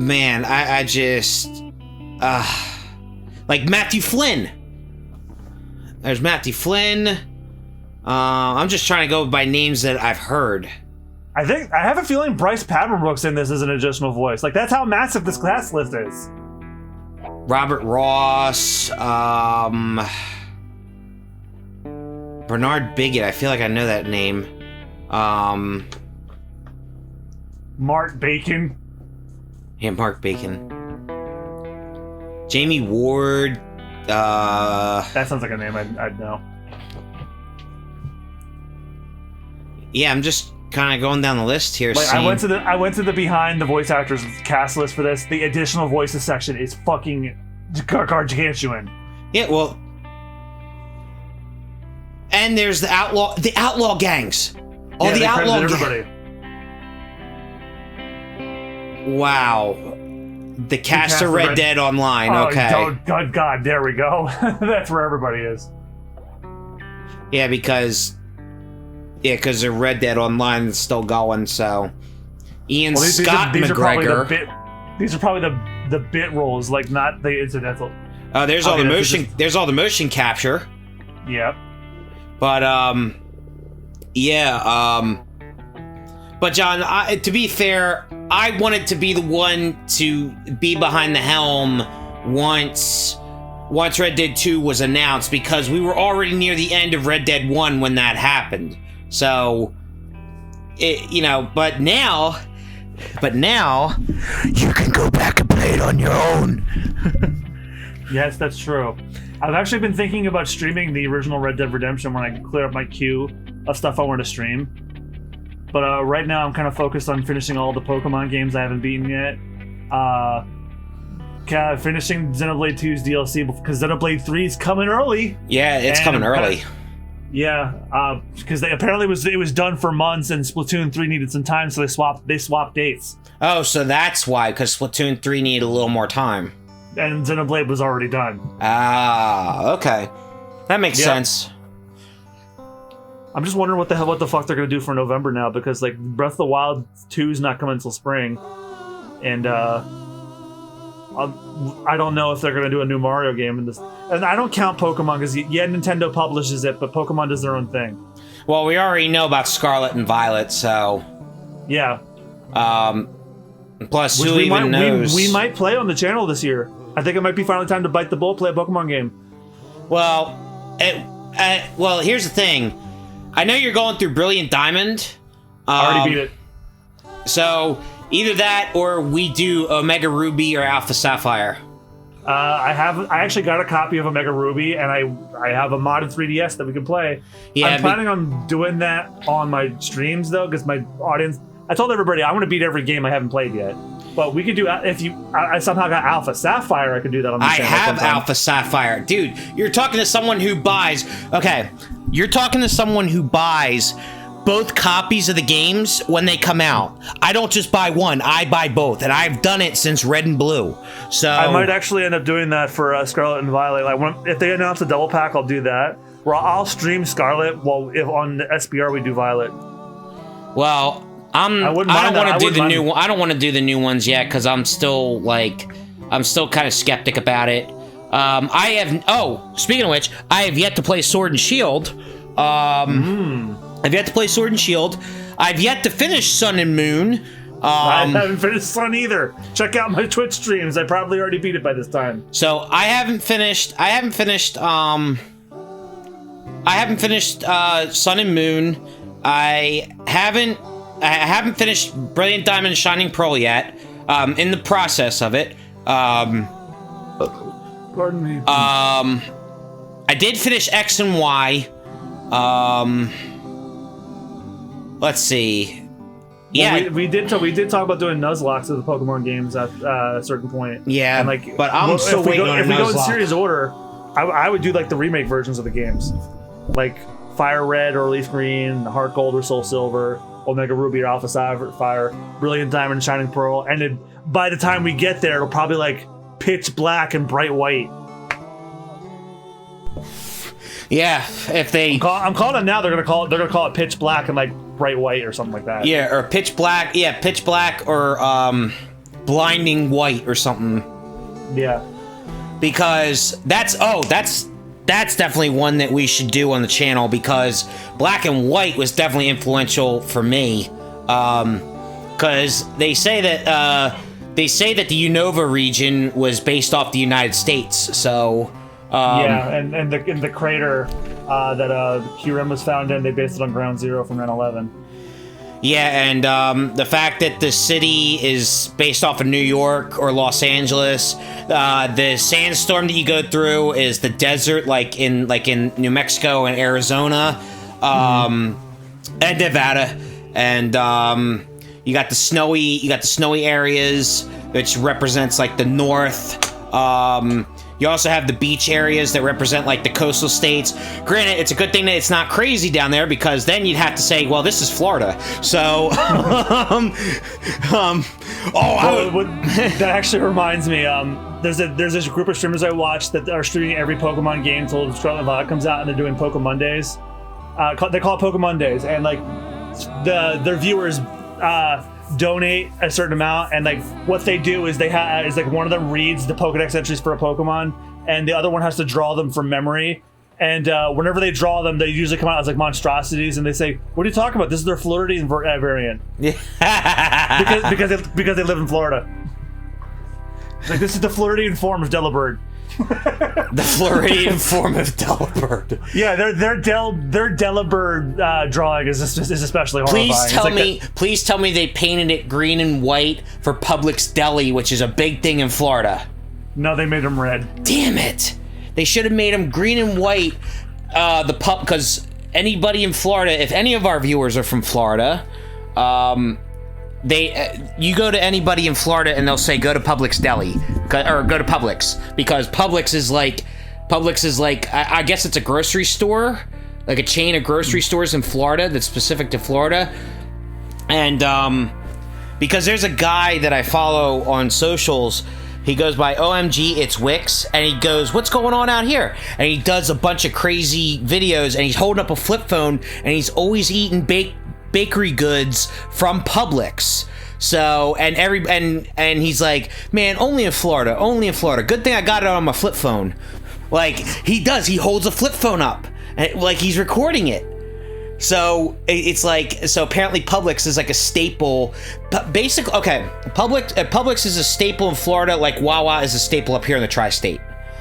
man, I just, like Matthew Flynn. There's Matthew Flynn. I'm just trying to go by names that I've heard. I have a feeling Bryce Papenbrook's in this as an additional voice. Like, that's how massive this cast list is. Robert Ross, Bernard Bigot. I feel like I know that name. Mark Bacon. Yeah, Mark Bacon. Jamie Ward. That sounds like a name I'd know. Yeah, I'm just kind of going down the list here. Like, I went to the behind the voice actors cast list for this. The additional voices section is fucking gargantuan. Yeah, well, and there's the outlaw gangs. Oh, yeah, the outlaw everybody. Wow, the cast of Red Dead Online. Okay. Oh, God, there we go. That's where everybody is. Yeah, because the Red Dead Online is still going. So, Scott McGregor. These are probably the bit roles, like not the incidental. Oh, there's all the motion. There's all the motion capture. Yep. But but John, to be fair, I wanted to be the one to be behind the helm once Red Dead 2 was announced, because we were already near the end of Red Dead 1 when that happened. So, but now you can go back and play it on your own. Yes, that's true. I've actually been thinking about streaming the original Red Dead Redemption when I clear up my queue of stuff I want to stream. But right now I'm kind of focused on finishing all the Pokemon games I haven't beaten yet. Finishing Xenoblade 2's DLC, because Xenoblade 3 is coming early. Yeah, it's coming early. Yeah, because apparently it was done for months, and Splatoon 3 needed some time, so they swapped dates. Oh, so that's why, because Splatoon 3 needed a little more time. And Xenoblade was already done. Ah, okay. That makes sense. I'm just wondering what the fuck they're gonna do for November now, because like Breath of the Wild 2 is not coming until spring, and I don't know if they're gonna do a new Mario game in this. And I don't count Pokemon because Nintendo publishes it, but Pokemon does their own thing. Well, we already know about Scarlet and Violet, so yeah. Plus, who even knows? We might play on the channel this year. I think it might be finally time to bite the bullet, play a Pokemon game. Well, here's the thing. I know you're going through Brilliant Diamond. I already beat it. So either that, or we do Omega Ruby or Alpha Sapphire. I actually got a copy of Omega Ruby, and I have a modded 3DS that we can play. Yeah, I'm planning on doing that on my streams though, because my audience. I told everybody I want to beat every game I haven't played yet. But we could do, if I somehow got Alpha Sapphire, I could do that on the channel. I have Alpha Sapphire. Dude, you're talking to someone who buys... Okay, you're talking to someone who buys both copies of the games when they come out. I don't just buy one, I buy both. And I've done it since Red and Blue. So I might actually end up doing that for Scarlet and Violet. Like if they announce a double pack, I'll do that. Or I'll stream Scarlet, if on the SBR we do Violet. Well... I don't want to do the new one. I don't want to do the new ones yet because I'm still kind of skeptic about it. Speaking of which, I have yet to play Sword and Shield. I've yet to play Sword and Shield. I've yet to finish Sun and Moon. I haven't finished Sun either. Check out my Twitch streams. I probably already beat it by this time. So I haven't finished Sun and Moon. I haven't finished Brilliant Diamond and Shining Pearl yet. In the process of it. Pardon me. I did finish X and Y. Let's see. Yeah, we did talk about doing Nuzlocke of the Pokemon games at a certain point. Yeah, and but I'm still waiting on a Nuzlocke. If we go in series order, I would do like the remake versions of the games, like Fire Red or Leaf Green, Heart Gold or Soul Silver, Omega Ruby or Alpha Sapphire, Brilliant Diamond and Shining Pearl, and then by the time we get there, it'll probably like Pitch Black and Bright White. Yeah, if they, I'm calling it now. They're gonna call it Pitch Black and like Bright White or something like that. Yeah, or Pitch Black. Yeah, Pitch Black or Blinding White or something. Yeah, because that's that's definitely one that we should do on the channel, because Black and White was definitely influential for me. Because they say that the Unova region was based off the United States. So yeah, and the crater that QRM was found in, they based it on Ground Zero from 9/11. Yeah, and the fact that the city is based off of New York or Los Angeles, the sandstorm that you go through is the desert, like in New Mexico and Arizona, and Nevada, and you got the snowy areas, which represents like the north. You also have the beach areas that represent like the coastal states. Granted, it's a good thing that it's not crazy down there, because then you'd have to say, well, this is Florida. So, that actually reminds me. There's this group of streamers I watch that are streaming every Pokemon game until Scarlet Violet comes out, and they're doing Pokemon Days. They call it Pokemon Days, and like their viewers donate a certain amount, and like what they do is is like one of them reads the Pokedex entries for a Pokemon, and the other one has to draw them from memory. And whenever they draw them, they usually come out as like monstrosities, and they say, "What are you talking about? This is their Floridian variant." Yeah. because they live in Florida. It's like, this is the Floridian form of Delibird. The Floridian form of Delibird. Yeah, their Delibird drawing is especially horrifying. Please tell me they painted it green and white for Publix Deli, which is a big thing in Florida. No, they made them red. Damn it! They should have made them green and white. Because anybody in Florida, if any of our viewers are from Florida, you go to anybody in Florida and they'll say go to Publix Deli, or go to Publix, because Publix is like I guess it's a grocery store, like a chain of grocery stores in Florida that's specific to Florida. And because there's a guy that I follow on socials, he goes by OMG It's Wix, and he goes, what's going on out here? And he does a bunch of crazy videos, and he's holding up a flip phone, and he's always eating bakery goods from Publix. So, and he's like, man, only in Florida. Good thing I got it on my flip phone. Like, he holds a flip phone up, and like he's recording it. So it's like, so apparently Publix is like a staple. Publix is a staple in Florida, like Wawa is a staple up here in the tri-state.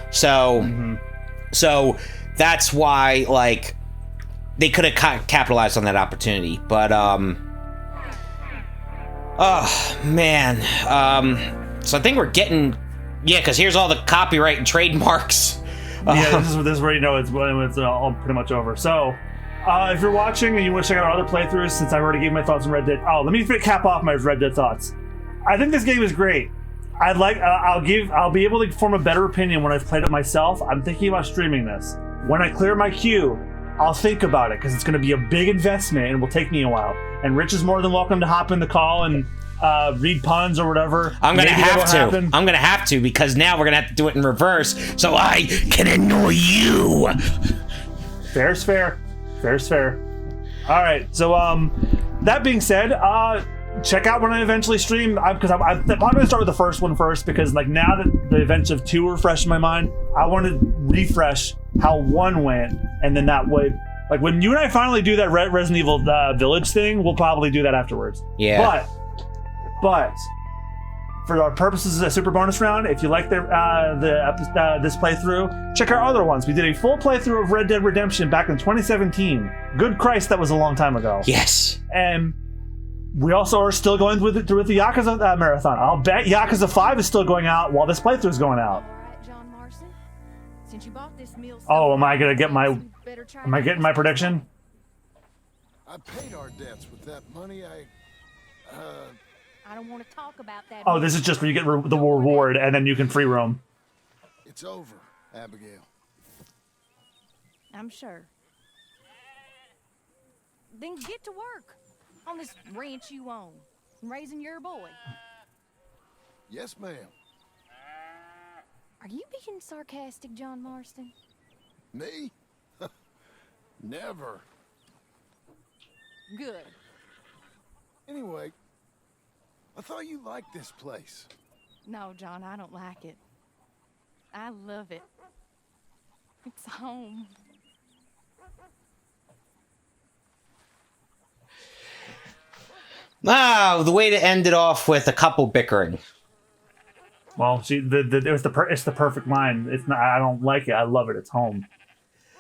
So, so that's why, like, they could have capitalized on that opportunity, but oh man, so I think we're getting, because here's all the copyright and trademarks. Yeah, this is where you know it's all pretty much over. So, if you're watching and you want to check out our other playthroughs, since I already gave my thoughts on Red Dead, let me cap off my Red Dead thoughts. I think this game is great. I'll be able to form a better opinion when I've played it myself. I'm thinking about streaming this. When I clear my queue, I'll think about it, because it's going to be a big investment and will take me a while. And Rich is more than welcome to hop in the call and read puns or whatever. I'm going to have to, because now we're going to have to do it in reverse, so I can annoy you. Fair's fair. Fair's fair. All right, so that being said, check out when I eventually stream, because I'm going to start with the first one first, because like now that the events of 2 are fresh in my mind, I want to refresh how 1 went, and then that way, like when you and I finally do that Resident Evil Village thing, we'll probably do that afterwards. Yeah. But for our purposes of a super bonus round, if you like this playthrough, check our other ones. We did a full playthrough of Red Dead Redemption back in 2017. Good Christ, that was a long time ago. Yes. And we also are still going through the Yakuza marathon. I'll bet Yakuza 5 is still going out while this playthrough is going out. All right, John Marston. Since you bought this meal, am I getting my prediction? I paid our debts with that money. I don't want to talk about that. Oh, this is just where you get the reward, and then you can free roam. It's over, Abigail. I'm sure. Then get to work on this ranch you own, raising your boy. Yes, ma'am. Are you being sarcastic, John Marston? Me? Never. Good. Anyway, I thought you liked this place. No, John, I don't like it. I love it. It's home. The way to end it off with a couple bickering. Well, see, it's the perfect line. It's not. I don't like it. I love it. It's home.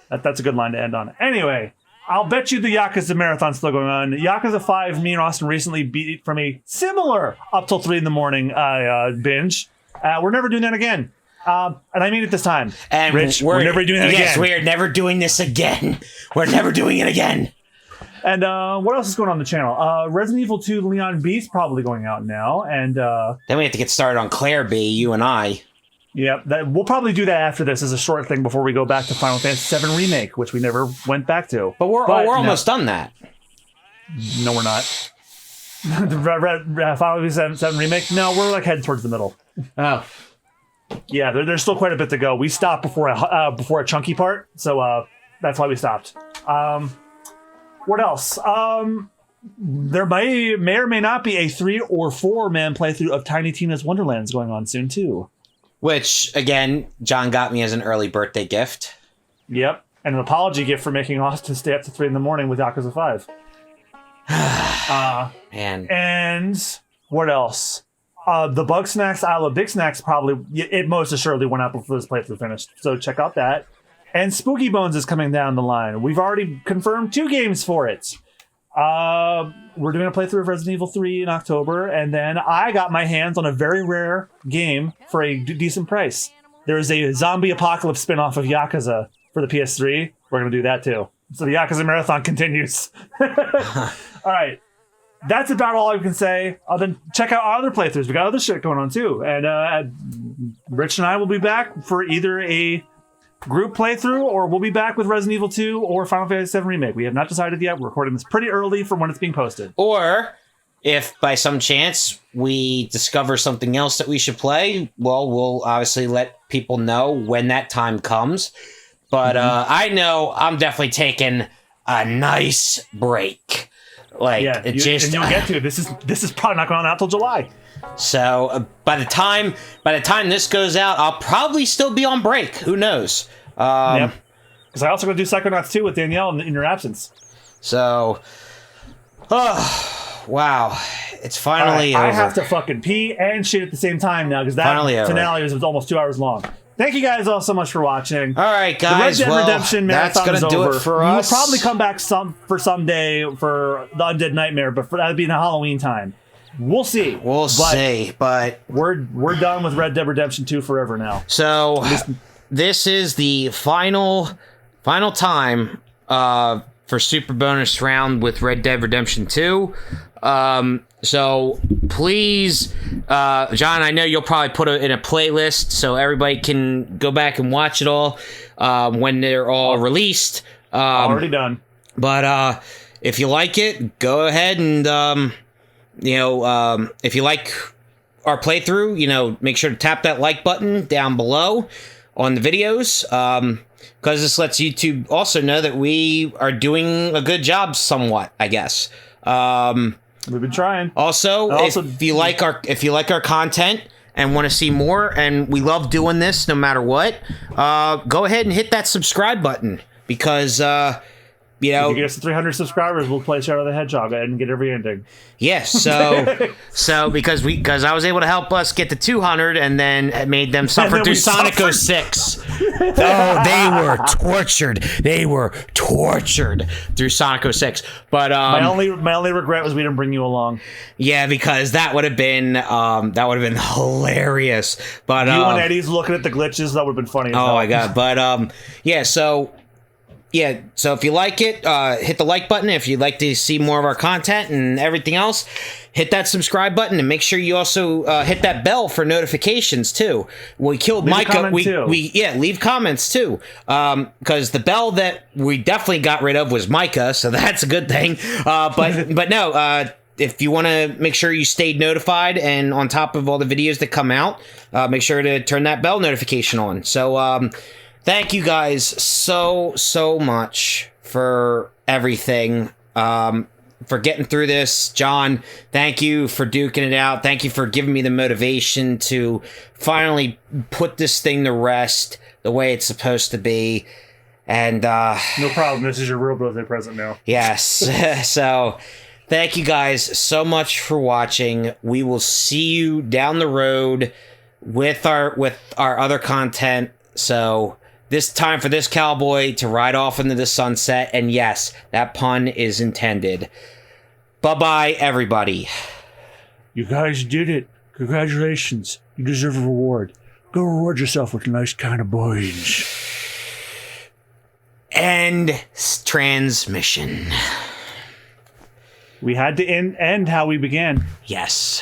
That's a good line to end on. Anyway, I'll bet you the Yakuza marathon's still going on. Yakuza 5, me and Austin recently beat from a similar up till 3 in the morning binge. We're never doing that again. And I mean it this time. And Rich, we're never doing that again. Yes, we are never doing this again. We're never doing it again. And what else is going on the channel? Resident Evil 2 Leon B's probably going out now. And then we have to get started on Claire B, you and I. Yep, we'll probably do that after this as a short thing before we go back to Final Fantasy VII Remake, which we never went back to. But we're almost done that. No, we're not. The Final Fantasy VII Remake? No, we're like heading towards the middle. Oh. Yeah, there's still quite a bit to go. We stopped before a chunky part, so that's why we stopped. What else? There may or may not be a 3 or 4 man playthrough of Tiny Tina's Wonderlands going on soon too. Which, again, John got me as an early birthday gift. Yep, and an apology gift for making Austin stay up to 3 in the morning with Yakuza 5. Man. And what else? The Bug Snacks, Isle of Big Snacks it most assuredly went out before this playthrough finished. So check out that. And Spooky Bones is coming down the line. We've already confirmed 2 games for it. We're doing a playthrough of Resident Evil 3 in October, and then I got my hands on a very rare game for a decent price. There is a zombie apocalypse spin-off of Yakuza for the PS3. We're going to do that too. So the Yakuza marathon continues. All right. That's about all I can say. Then check out our other playthroughs. We got other shit going on too. And Rich and I will be back for either a group playthrough, or we'll be back with Resident Evil 2 or Final Fantasy VII Remake. We have not decided yet. We're recording this pretty early from when it's being posted. Or, if by some chance we discover something else that we should play, well, we'll obviously let people know when that time comes. But I know I'm definitely taking a nice break. Like, yeah, and you'll get to it. This is probably not going out till July. So by the time this goes out, I'll probably still be on break. Who knows? Yep. Because I also going to do Psychonauts 2 with Danielle in your absence. So, wow, it's finally over. I have to fucking pee and shit at the same time now because that finale was almost 2 hours long. Thank you guys all so much for watching. All right, guys. The Red Dead Redemption marathon that's gonna do it for us. We'll probably come back someday for the Undead Nightmare, but that'd be in the Halloween time. We'll see. We'll see, but we're done with Red Dead Redemption 2 forever now. So this is the final time for Super Bonus Round with Red Dead Redemption 2. So please, John, I know you'll probably put it in a playlist so everybody can go back and watch it all when they're all released. Already done. But if you like it, go ahead and if you like our playthrough, make sure to tap that like button down below on the videos, because this lets YouTube also know that we are doing a good job somewhat, I guess. We've been trying. Also, if you like our content and want to see more, and we love doing this no matter what, go ahead and hit that subscribe button, because if you get us to 300 subscribers, we'll play Shadow the Hedgehog and get every ending. Yes, because I was able to help us get to 200, and then it made them suffer through Sonic 06. Oh, they were tortured. They were tortured through Sonic 06. But my only regret was we didn't bring you along. Yeah, because that would have been hilarious. But you and Eddie's looking at the glitches, that would have been funny. Oh my god! But so if you like it, hit the like button. If you'd like to see more of our content and everything else, hit that subscribe button, and make sure you also hit that bell for notifications too. We killed Micah. Leave comments too, because the bell that we definitely got rid of was Micah, so that's a good thing. But no. If you want to make sure you stayed notified and on top of all the videos that come out, make sure to turn that bell notification on. So, thank you guys so much for everything. for getting through this. John, thank you for duking it out. Thank you for giving me the motivation to finally put this thing to rest the way it's supposed to be. And no problem. This is your real birthday present now. Yes. So thank you guys so much for watching. We will see you down the road with our other content. So this time for this cowboy to ride off into the sunset. And yes, that pun is intended. Bye-bye, everybody. You guys did it. Congratulations. You deserve a reward. Go reward yourself with a nice kind of boys. End transmission. We had to end how we began. Yes.